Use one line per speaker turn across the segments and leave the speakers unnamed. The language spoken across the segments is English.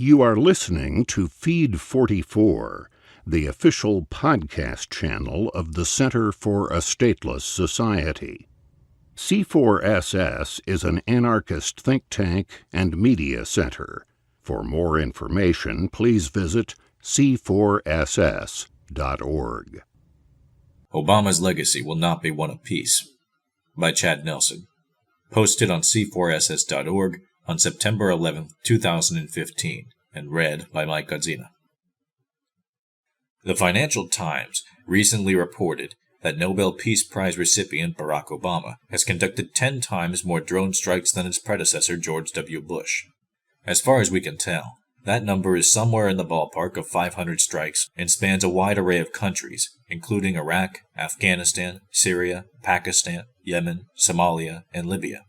You are listening to Feed 44, the official podcast channel of the Center for a Stateless Society. C4SS is an anarchist think tank and media center. For more information, please visit c4ss.org.
Obama's legacy will not be one of peace. By Chad Nelson. Posted on c4ss.org on September 11, 2015, and read by Mike Godzina. The Financial Times recently reported that Nobel Peace Prize recipient Barack Obama has conducted 10 times more drone strikes than his predecessor George W. Bush. As far as we can tell, that number is somewhere in the ballpark of 500 strikes and spans a wide array of countries, including Iraq, Afghanistan, Syria, Pakistan, Yemen, Somalia, and Libya.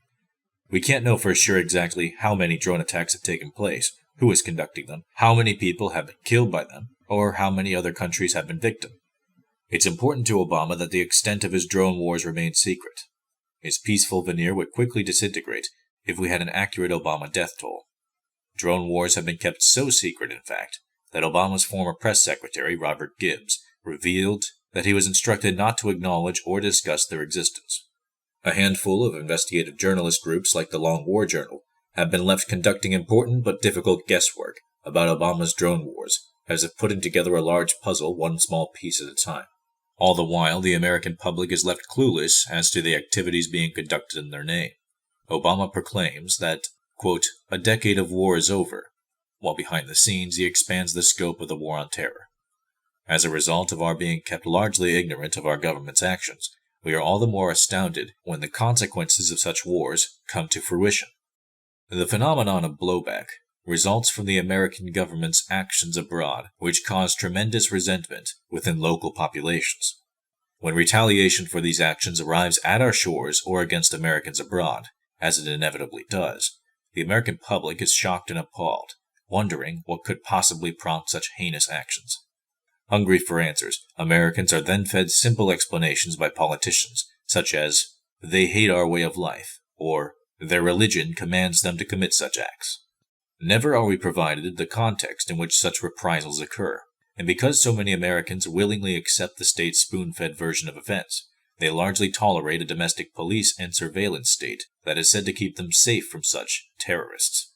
We can't know for sure exactly how many drone attacks have taken place, who is conducting them, how many people have been killed by them, or how many other countries have been victim. It's important to Obama that the extent of his drone wars remained secret. His peaceful veneer would quickly disintegrate if we had an accurate Obama death toll. Drone wars have been kept so secret, in fact, that Obama's former press secretary, Robert Gibbs, revealed that he was instructed not to acknowledge or discuss their existence. A handful of investigative journalist groups like the Long War Journal have been left conducting important but difficult guesswork about Obama's drone wars, as if putting together a large puzzle one small piece at a time. All the while, the American public is left clueless as to the activities being conducted in their name. Obama proclaims that, quote, a decade of war is over, while behind the scenes he expands the scope of the war on terror. As a result of our being kept largely ignorant of our government's actions, we are all the more astounded when the consequences of such wars come to fruition. The phenomenon of blowback results from the American government's actions abroad, which cause tremendous resentment within local populations. When retaliation for these actions arrives at our shores or against Americans abroad, as it inevitably does, the American public is shocked and appalled, wondering what could possibly prompt such heinous actions. Hungry for answers, Americans are then fed simple explanations by politicians, such as, they hate our way of life, or their religion commands them to commit such acts. Never are we provided the context in which such reprisals occur, and because so many Americans willingly accept the state's spoon-fed version of events, they largely tolerate a domestic police and surveillance state that is said to keep them safe from such terrorists.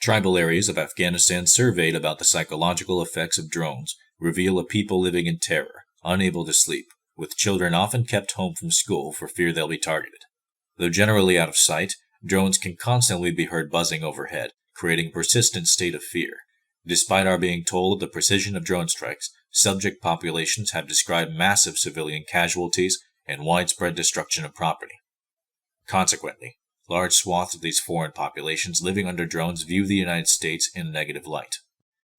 Tribal areas of Afghanistan surveyed about the psychological effects of drones reveal a people living in terror, unable to sleep, with children often kept home from school for fear they'll be targeted. Though generally out of sight, drones can constantly be heard buzzing overhead, creating a persistent state of fear. Despite our being told of the precision of drone strikes, subject populations have described massive civilian casualties and widespread destruction of property. Consequently, large swaths of these foreign populations living under drones view the United States in a negative light.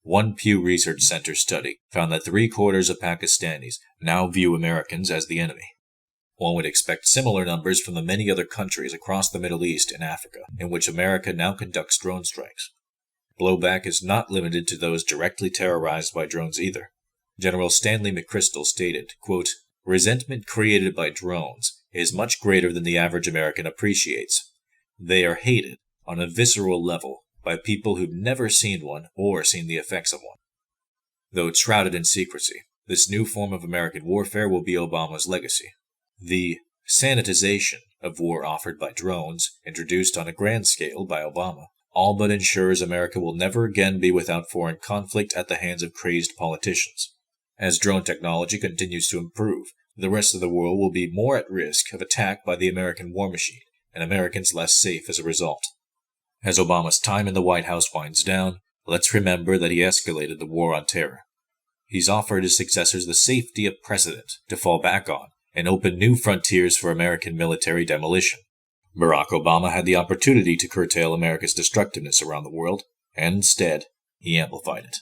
One Pew Research Center study found that 3/4 of Pakistanis now view Americans as the enemy. One would expect similar numbers from the many other countries across the Middle East and Africa, in which America now conducts drone strikes. Blowback is not limited to those directly terrorized by drones either. General Stanley McChrystal stated, quote, resentment created by drones is much greater than the average American appreciates. They are hated on a visceral level by people who've never seen one or seen the effects of one. Though it's shrouded in secrecy, this new form of American warfare will be Obama's legacy. The sanitization of war offered by drones, introduced on a grand scale by Obama, all but ensures America will never again be without foreign conflict at the hands of crazed politicians. As drone technology continues to improve, the rest of the world will be more at risk of attack by the American war machine, and Americans less safe as a result. As Obama's time in the White House winds down, let's remember that he escalated the war on terror. He's offered his successors the safety of precedent to fall back on, and open new frontiers for American military demolition. Barack Obama had the opportunity to curtail America's destructiveness around the world, and instead, he amplified it.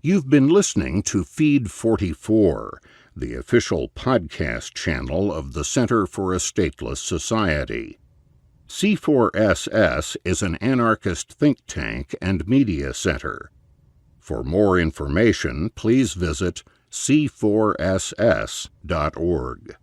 You've been listening to Feed 44, the official podcast channel of the Center for a Stateless Society. C4SS is an anarchist think tank and media center. For more information, please visit c4ss.org.